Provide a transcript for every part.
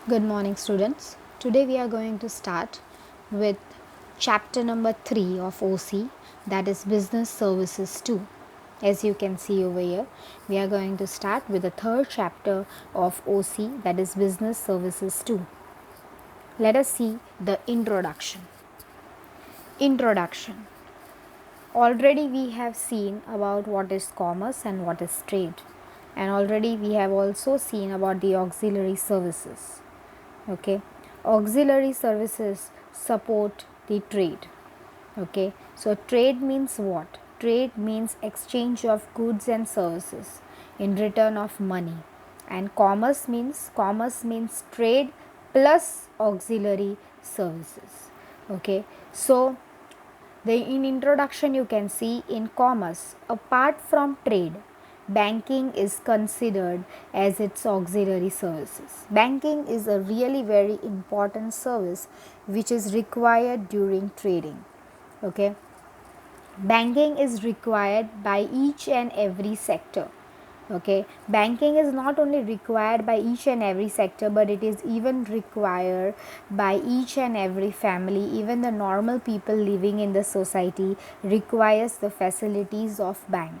Good morning, students. Today we are going to start with chapter number 3 of OC, that is Business Services 2. As you can see over here, we are going to start with the third chapter of OC, that is Business Services 2. Let us see the introduction. Introduction. Already we have seen about what is commerce and what is trade, and already we have also seen about the auxiliary services. Okay, auxiliary services support the trade. Okay, so trade means what? Trade means exchange of goods and services in return of money, and commerce means trade plus auxiliary services. Okay, so in introduction you can see in commerce, apart from trade, banking is considered as its auxiliary services. Banking is a really very important service which is required during trading. Okay, banking is required by each and every sector. Okay, banking is not only required by each and every sector, but it is even required by each and every family. Even the normal people living in the society requires the facilities of bank.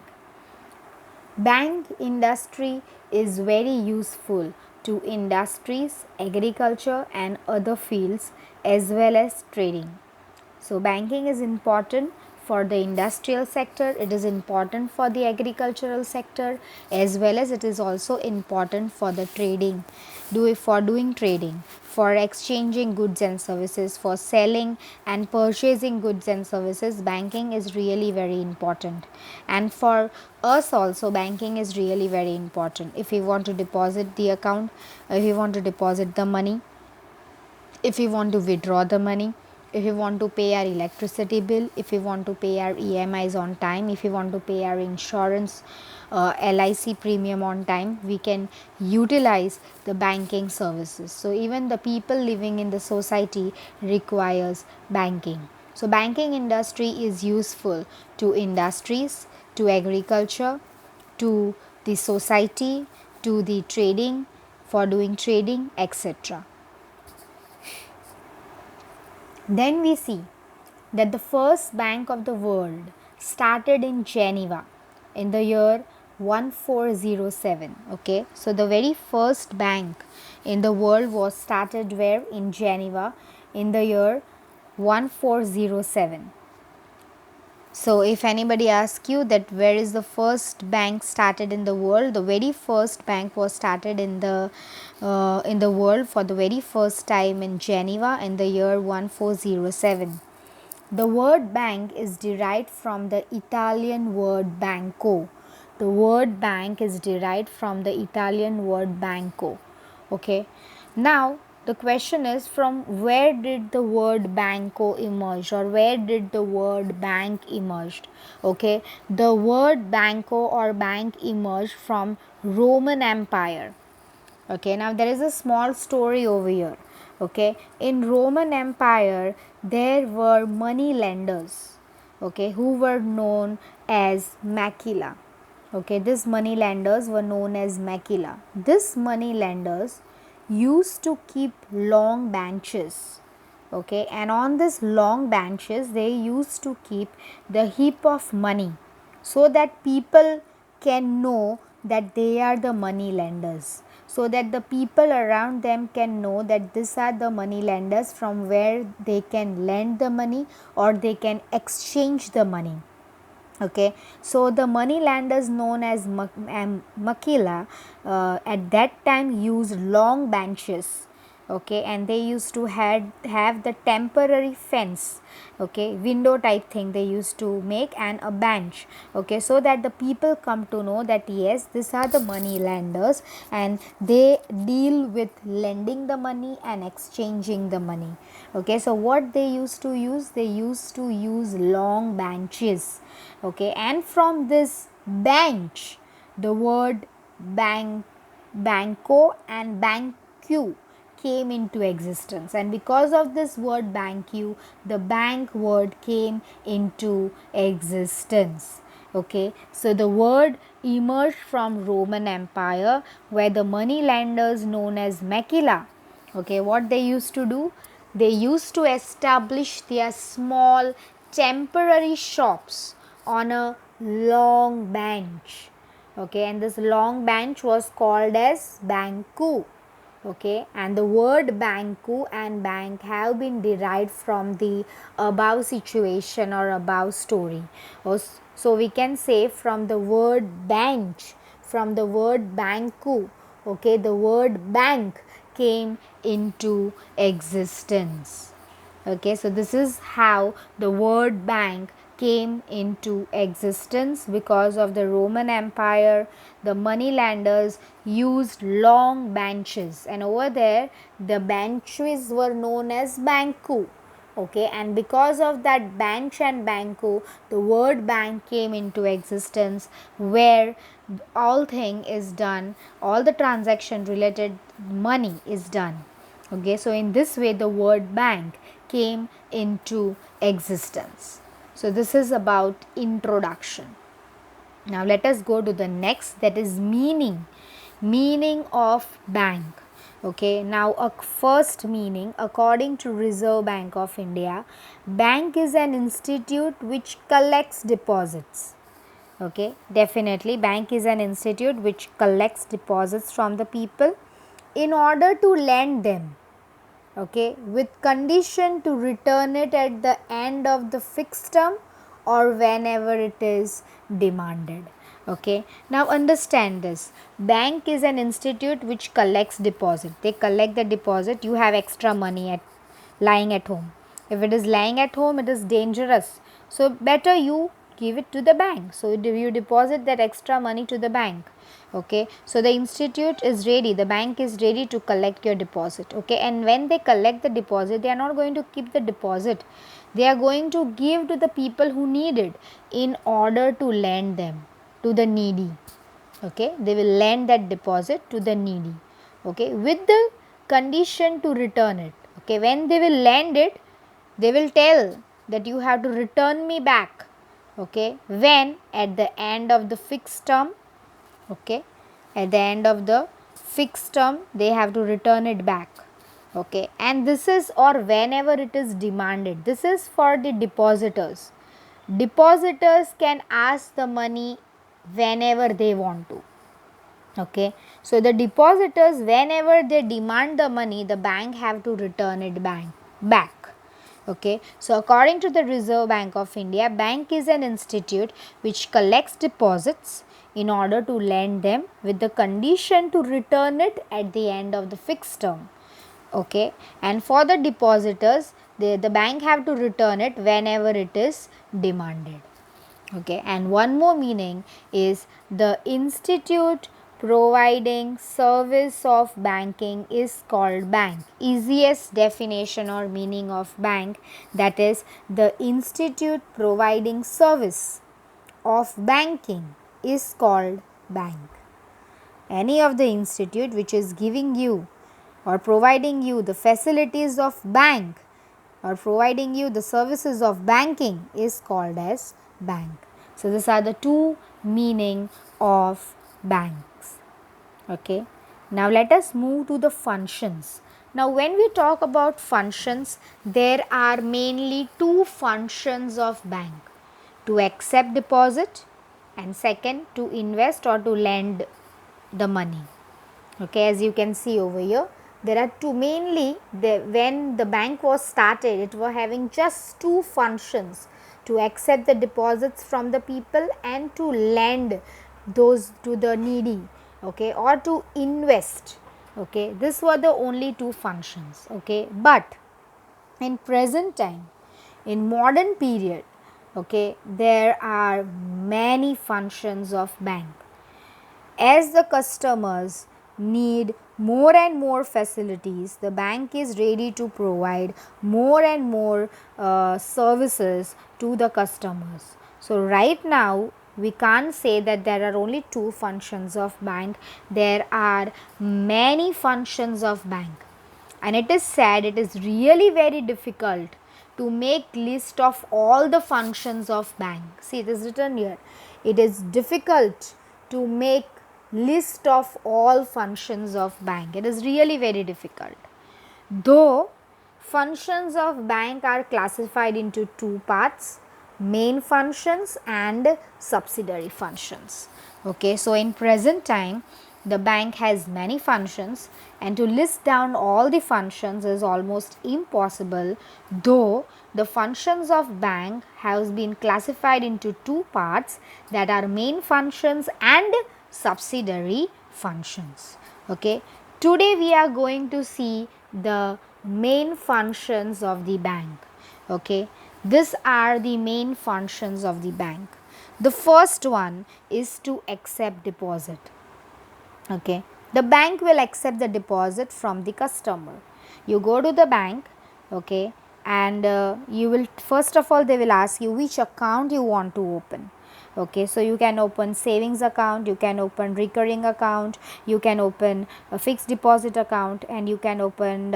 Bank industry is very useful to industries, agriculture and other fields as well as trading. So banking is important for the industrial sector, it is important for the agricultural sector, as well as it is also important for the trading, for doing trading, for exchanging goods and services, for selling and purchasing goods and services. Banking is really very important, and for us also banking is really very important. If we want to deposit the account, if we want to deposit the money, if we want to withdraw the money, if we want to pay our electricity bill, if we want to pay our EMIs on time, if we want to pay our insurance LIC premium on time, we can utilize the banking services. So even the people living in the society requires banking. So banking industry is useful to industries, to agriculture, to the society, to the trading, for doing trading, etc. Then we see that the first bank of the world started in Geneva in the year 1407. Okay, so the very first bank in the world was started where? In Geneva in the year 1407. So if anybody asks you that where is the first bank started in the world, the very first bank was started in the world for the very first time in Geneva in the year 1407. The word bank is derived from the Italian word banco. The word bank is derived from the Italian word banco. Okay. Now the question is, from where did the word banco emerge, or where did the word bank emerged? Okay. The word banco or bank emerged from Roman Empire. Okay, now there is a small story over here. Okay, in Roman Empire there were money lenders, okay, who were known as Macula. Okay, these money lenders were known as Macula. These money lenders used to keep long benches. Okay, and on these long benches they used to keep the heap of money, so that people can know that they are the money lenders, so that the people around them can know that these are the money lenders from where they can lend the money or they can exchange the money. Okay, so the money lenders known as Makila at that time used long benches. Okay, and they used to have the temporary fence, okay, window type thing they used to make, and a bench. Okay, so that the people come to know that yes, these are the money lenders and they deal with lending the money and exchanging the money. Okay, so what they used to use, they used to use long benches. Okay, and from this bench the word banco and banku came into existence, and because of this word banku, the bank word came into existence. Okay, so the word emerged from Roman Empire, where the money lenders known as Macula Okay, what they used to do? They used to establish their small temporary shops on a long bench. Okay, and this long bench was called as banku. Okay, and the word banku and bank have been derived from the above situation or above story. So we can say from the word bench, from the word banku. Okay, the word bank came into existence. Okay, so this is how the word bank came into existence. Because of the Roman Empire, the moneylenders used long benches, and over there the benches were known as banku. Okay, and because of that bench and banku, the word bank came into existence, where all thing is done, all the transaction related money is done. Okay, so in this way the word bank came into existence. So this is about introduction. Now let us go to the next, that is meaning of bank. Okay, now a first meaning, according to Reserve Bank of India, bank is an institute which collects deposits. Okay, definitely bank is an institute which collects deposits from the people in order to lend them. Okay, with condition to return it at the end of the fixed term or whenever it is demanded. Okay, now understand this, bank is an institute which collects deposit. They collect the deposit. You have extra money at lying at home. If it is lying at home, it is dangerous, so better you give it to the bank. So you deposit that extra money to the bank. Okay, so the institute is ready, the bank is ready to collect your deposit. Okay, and when they collect the deposit, they are not going to keep the deposit, they are going to give to the people who need it in order to lend them to the needy. Okay, they will lend that deposit to the needy. Okay, with the condition to return it. Okay, when they will lend it, they will tell that you have to return me back. Okay, when at the end of the fixed term. Okay, at the end of the fixed term they have to return it back. Okay, and this is, or whenever it is demanded, this is for the depositors. Depositors can ask the money whenever they want to. Okay, so the depositors, whenever they demand the money, the bank have to return it back. Okay, so according to the Reserve Bank of India, bank is an institute which collects deposits in order to lend them with the condition to return it at the end of the fixed term. Okay, and for the depositors, the bank have to return it whenever it is demanded. Okay, and one more meaning is the institute providing service of banking is called bank. Easiest definition or meaning of bank, that is the institute providing service of banking is called bank. Any of the institute which is giving you or providing you the facilities of bank or providing you the services of banking is called as bank. So these are the two meaning of banks. Okay, now let us move to the functions. Now when we talk about functions, there are mainly two functions of bank: to accept deposit and second to invest or to lend the money. Okay, as you can see over here, there are two mainly. When the bank was started, it was having just two functions: to accept the deposits from the people and to lend those to the needy. Okay, or to invest. Okay, this were the only two functions. Okay, but in present time, in modern period, okay, there are many functions of bank. As the customers need more and more facilities, the bank is ready to provide more and more services to the customers. So right now we can't say that there are only two functions of bank, there are many functions of bank. And it is sad, it is really very difficult to make list of all the functions of bank. See, it is written here, it is difficult to make list of all functions of bank. It is really very difficult. Though functions of bank are classified into two parts, main functions and subsidiary functions. Okay, so in present time the bank has many functions, and to list down all the functions is almost impossible, though the functions of bank has been classified into two parts, that are main functions and subsidiary functions. Okay, today we are going to see the main functions of the bank. Okay, these are the main functions of the bank. The first one is to accept deposit. Okay, the bank will accept the deposit from the customer. You go to the bank, okay, and you will, first of all they will ask you which account you want to open. Okay, so you can open savings account, you can open recurring account, you can open a fixed deposit account, and you can open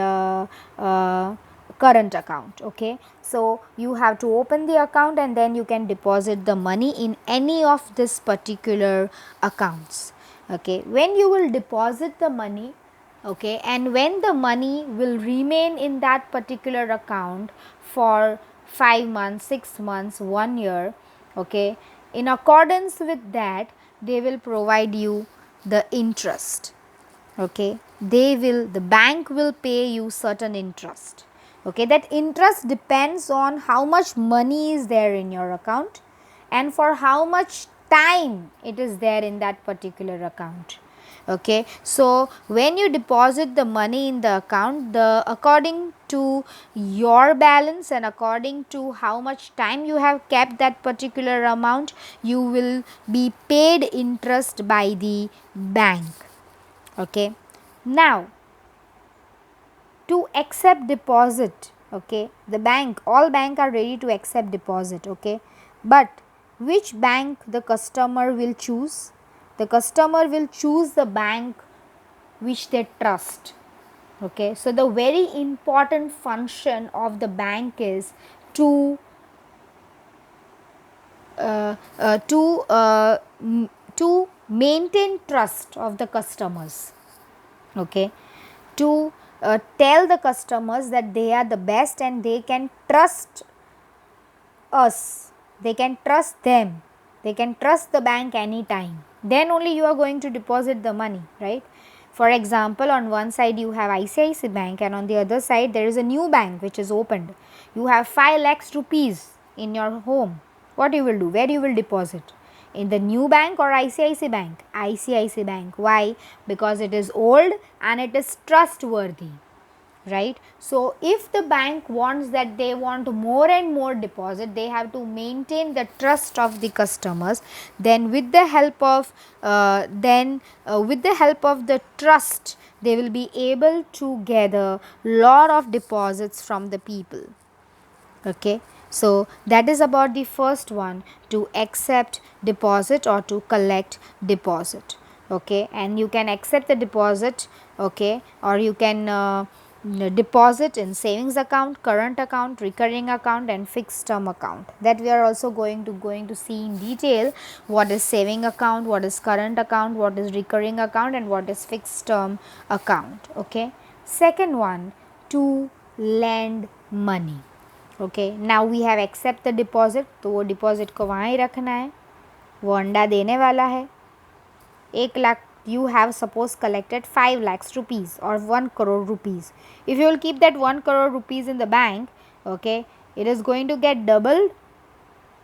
current account. Okay, so you have to open the account and then you can deposit the money in any of this particular accounts. Okay, when you will deposit the money, okay, and when the money will remain in that particular account for 5 months, 6 months, 1 year, okay, in accordance with that they will provide you the interest. Okay, the bank will pay you certain interest. Okay, that interest depends on how much money is there in your account and for how much time it is there in that particular account. Okay, so when you deposit the money in the account, the according to your balance and according to how much time you have kept that particular amount, you will be paid interest by the bank. Okay, now to accept deposit, okay, the bank, all bank are ready to accept deposit. Okay, but which bank the customer will choose? The customer will choose the bank which they trust. Okay, so the very important function of the bank is to uh, uh, to uh, to maintain trust of the customers. Okay, to tell the customers that they are the best and they can trust us, they can trust them, they can trust the bank anytime, then only you are going to deposit the money, right? For example, on one side you have ICICI Bank and on the other side there is a new bank which is opened. You have 5 lakhs rupees in your home. What you will do? Where you will deposit? In the new bank or ICICI Bank? ICICI Bank. Why? Because it is old and it is trustworthy, right? So if the bank wants that they want more and more deposit, they have to maintain the trust of the customers, then with the help of the trust, they will be able to gather lot of deposits from the people. Okay, so that is about the first one, to accept deposit or to collect deposit. Okay, and you can accept the deposit, okay, or you can deposit in savings account, current account, recurring account and fixed term account. That we are also going to see in detail, what is saving account, what is current account, what is recurring account and what is fixed term account. Okay, second one, to lend money. Okay, now we have accept the deposit, तो वो deposit को वहाँ ही रखना है, वो अंडा देने वाला है. 1 lakh you have suppose collected 5 lakhs rupees or 1 crore rupees. If you will keep that 1 crore rupees in the bank, okay, it is going to get doubled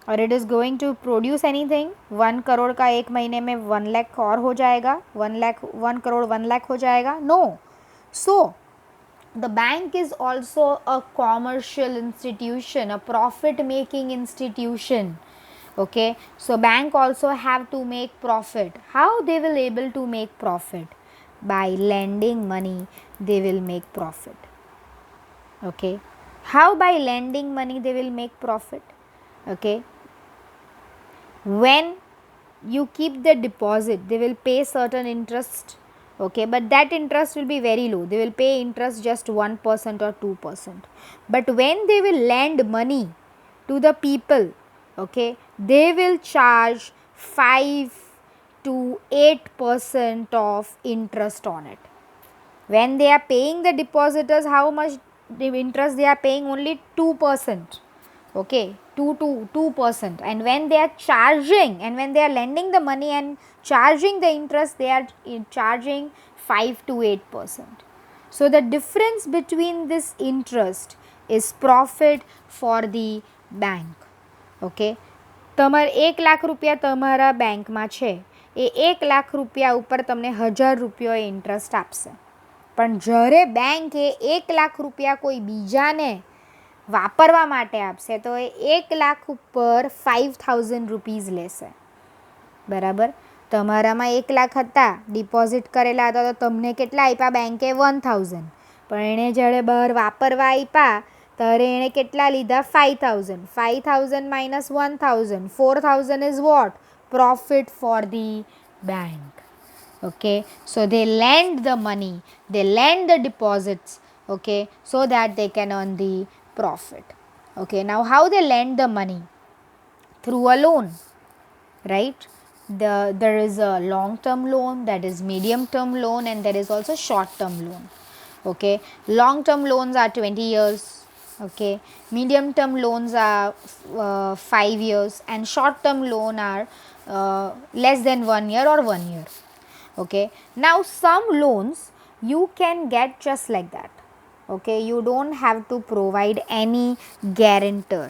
or it is going to produce anything. 1 crore का एक महीने में 1 lakh और हो जाएगा, 1 crore 1 lakh हो जाएगा? No. So the bank is also a commercial institution, a profit making institution. Okay, so bank also have to make profit. How they will able to make profit? By lending money they will make profit. Okay, how by lending money they will make profit? Okay, when you keep the deposit they will pay certain interest. Okay, but that interest will be very low, they will pay interest just 1% or 2%. But when they will lend money to the people, okay, they will charge 5 to 8% of interest on it. When they are paying the depositors, how much the interest they are paying? Only 2%. Okay, 2%. And when they are charging, and when they are lending the money and charging the interest, they are charging 5 to 8%. So the difference between this interest is profit for the bank. Okay, તમારે 1,00,000 રૂપિયા તમારા બેંકમાં છે, એ 1,00,000 રૂપિયા ઉપર તમને 1,000 રૂપિયા interest આપશે. પણ જ્યારે બેંકે 1,00,000 રૂપિયા કોઈ બીજાને વાપરવા માટે આપશે તો એ 1,00,000 ઉપર 5,000 રૂપીઝ લેશે. બરાબર. તમારામાં 1,00,000 હતા, ડિપોઝિટ કરેલા હતા, તો તમને કેટલા આપ્યા બેંકે? 1,000. પણ એણે જ્યારે બહાર વાપરવા આપ્યા ત્યારે એણે કેટલા લીધા? 5,000. 5,000 minus 1,000, 4,000 is what? Profit for the bank. Okay, so they lend the money, they lend the deposits, okay, so that they can earn the profit. Okay, now how they lend the money? Through a loan, right? There is a long term loan, that is medium term loan, and there is also short term loan. Okay, long term loans are 20 years. Okay, medium term loans are 5 years, and short term loan are less than 1 year or 1 year. Okay, now some loans you can get just like that. Okay, you don't have to provide any guarantor.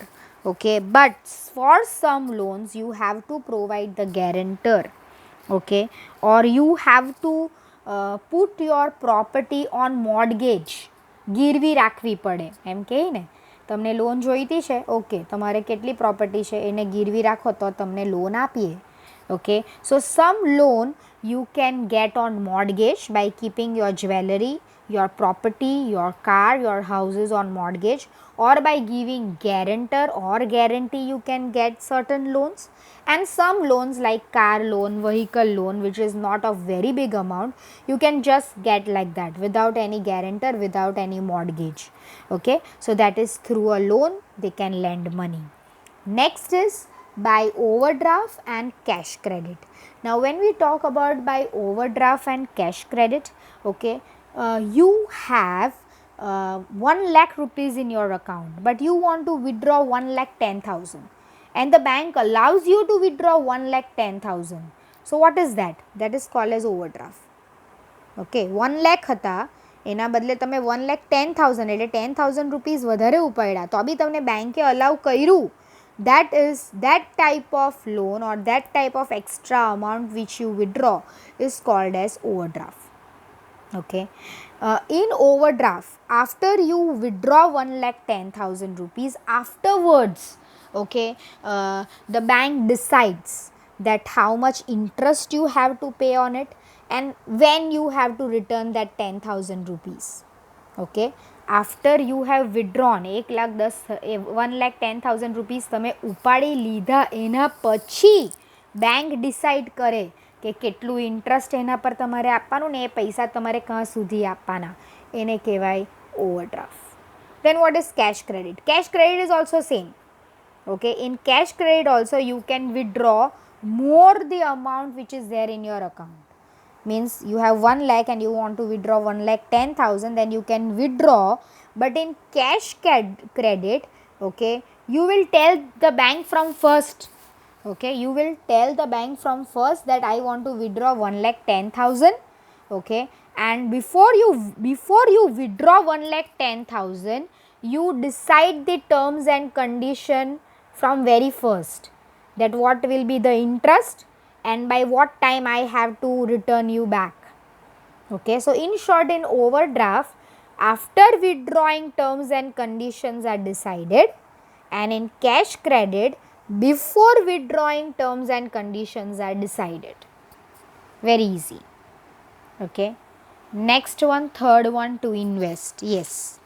Okay, but for some loans you have to provide the guarantor. Okay, or you have to put your property on mortgage. ગીરવી રાખવી પડે, એમ કહે ને. તમને loan જોઈતી છે, okay, તમારે કેટલી property છે એને ગીરવી રાખો તો તમને લોન આપીએ. Okay, so some loan you can get on mortgage by keeping your jewelry, your property, your car, your houses on mortgage, or by giving guarantor or guarantee you can get certain loans. And some loans like car loan, vehicle loan, which is not of very big amount, you can just get like that without any guarantor, without any mortgage. Okay, so that is through a loan they can lend money. Next is by overdraft and cash credit. Now when we talk about by overdraft and cash credit, okay, you have 1,00,000 rupees in your account, but you want to withdraw 1,10,000, and the bank allows you to withdraw 1,10,000. So what is that? That is called as overdraft. Okay, 1,00,000 હતા, એના બદલે તમે 1,10,000 એટલે 10,000 rupees વધારે ઉપાડ્યા તો બી તમને બેંકે અલાઉ કર્યું. That is, that type of loan or that type of extra amount which you withdraw is called as overdraft. Okay, in overdraft, after you withdraw 1,10,000 rupees, afterwards, okay, the bank decides that how much interest you have to pay on it and when you have to return that 10,000 rupees. Okay, after you have withdrawn 1,10,000 rupees તમે ઉપાડી લીધા એના પછી bank decide કરે કે કેટલું interest એના પર તમારે આપવાનું ને એ પૈસા તમારે કાં સુધી આપવાના, એને કહેવાય overdraft. Then what is cash credit? Cash credit is also same. Okay, in cash credit also you can withdraw more the amount which is there in your account. Means you have 1,00,000 and you want to withdraw 1,10,000, then you can withdraw. But in cash credit, okay, you will tell the bank from first. Okay, you will tell the bank from first that I want to withdraw 1,10,000. Okay, and before you withdraw 1,10,000, you decide the terms and condition from very first, that what will be the interest and by what time I have to return you back. Okay, so in short, in overdraft, after withdrawing terms and conditions are decided, and in cash credit, before withdrawing terms and conditions are decided. Very easy. Okay, next one, third one, to invest. Yes,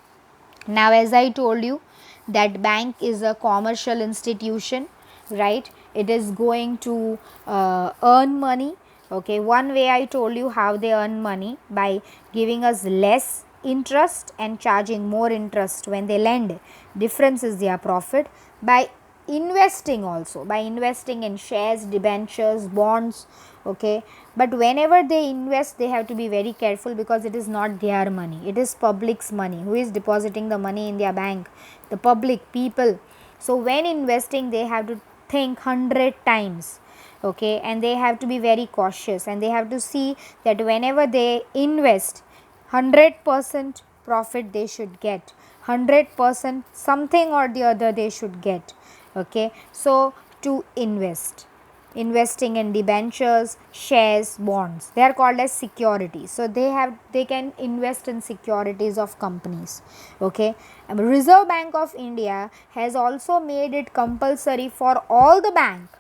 now as I told you that bank is a commercial institution, right? It is going to earn money. Okay, one way I told you how they earn money, by giving us less interest and charging more interest when they lend. Difference is their profit. By investing also, by investing in shares, debentures, bonds, okay, but whenever they invest, they have to be very careful, because it is not their money, it is public's money. Who is depositing the money in their bank? The public, people. So when investing, they have to think 100 times, okay, and they have to be very cautious, and they have to see that whenever they invest, 100% profit they should get, 100% something or the other they should get, okay. So to invest, investing in debentures, shares, bonds, they are called as securities. So they can invest in securities of companies, okay. Reserve Bank of India has also made it compulsory for all the bank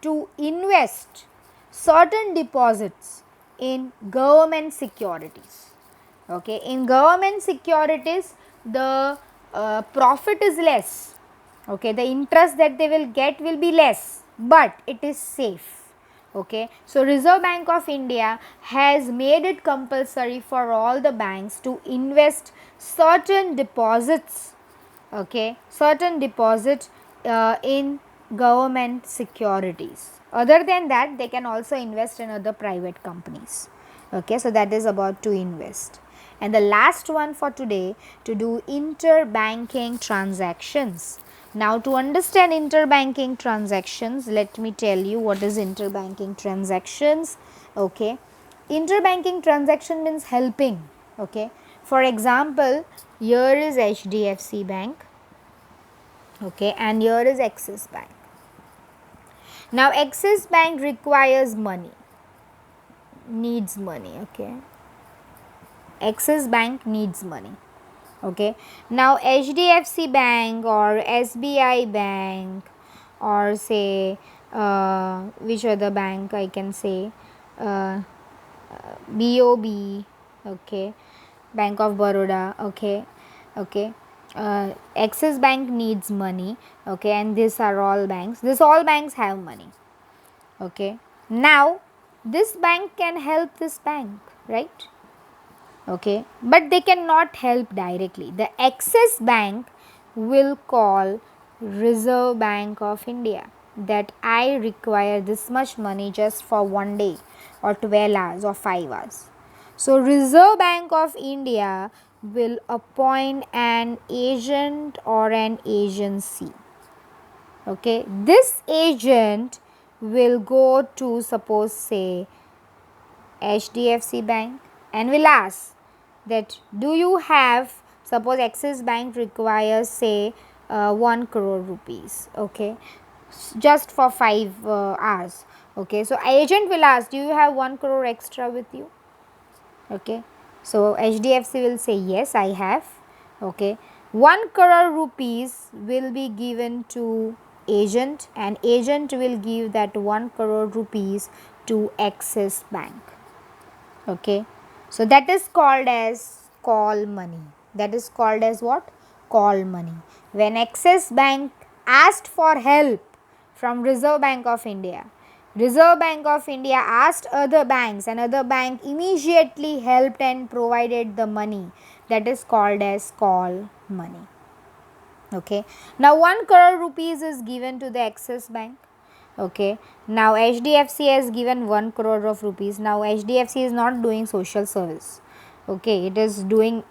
to invest certain deposits in government securities, okay. In government securities, the profit is less, okay, the interest that they will get will be less, but it is safe, okay. So Reserve Bank of India has made it compulsory for all the banks to invest certain deposits, okay, certain deposit in government securities. Other than that, they can also invest in other private companies, okay. So that is about to invest. And the last one for today, to do interbanking transactions. Now to understand interbanking transactions, let me tell you what is interbanking transactions, okay. Interbanking transaction means helping, okay. For example, here is HDFC Bank, okay, and here is Axis Bank. Now Axis Bank requires money, needs money, okay. Axis Bank needs money, okay. Now HDFC Bank or SBI Bank, or say which other bank I can say, BOB, okay, Bank of Baroda, okay, okay. Axis Bank needs money, okay, and these are all banks. These all banks have money, okay. Now this bank can help this bank, right? Okay, but they cannot help directly. The Axis Bank will call Reserve Bank of India that I require this much money just for one day or 12 hours or 5 hours. So Reserve Bank of India will appoint an agent or an agency, okay. This agent will go to, suppose say, HDFC Bank, and will ask that, do you have, suppose Axis Bank requires say 1 crore rupees, okay, just for 5 hours, okay. So agent will ask, do you have 1 crore extra with you, okay. So HDFC will say, yes, I have, okay. 1 crore rupees will be given to agent, and agent will give that 1 crore rupees to Axis Bank, okay. So that is called as call money. That is called as what? Call money. When Axis Bank asked for help from Reserve Bank of India, Reserve Bank of India asked other banks, and other bank immediately helped and provided the money. That is called as call money, okay. Now 1 crore rupees is given to the Axis Bank, okay. Now HDFC has given 1 crore of rupees. Now HDFC is not doing social service, okay, it is doing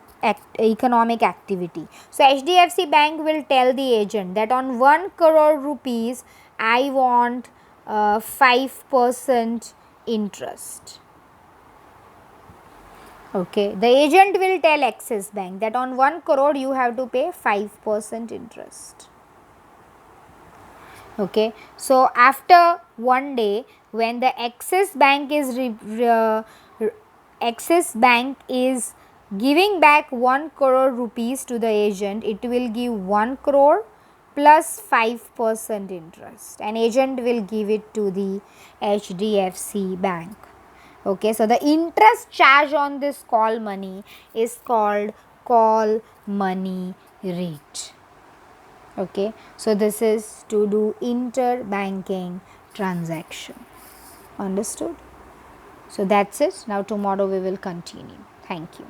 economic activity. So HDFC Bank will tell the agent that on 1 crore rupees I want 5% interest, okay. The agent will tell Axis Bank that on 1 crore you have to pay 5% interest, okay. So after one day, when the Axis Bank is giving back 1 crore rupees to the agent, it will give 1 crore plus 5% interest, and agent will give it to the HDFC Bank, okay. So the interest charge on this call money is called call money rate, okay. So this is to do interbanking transaction, understood. So that's it. Now tomorrow we will continue. Thank you.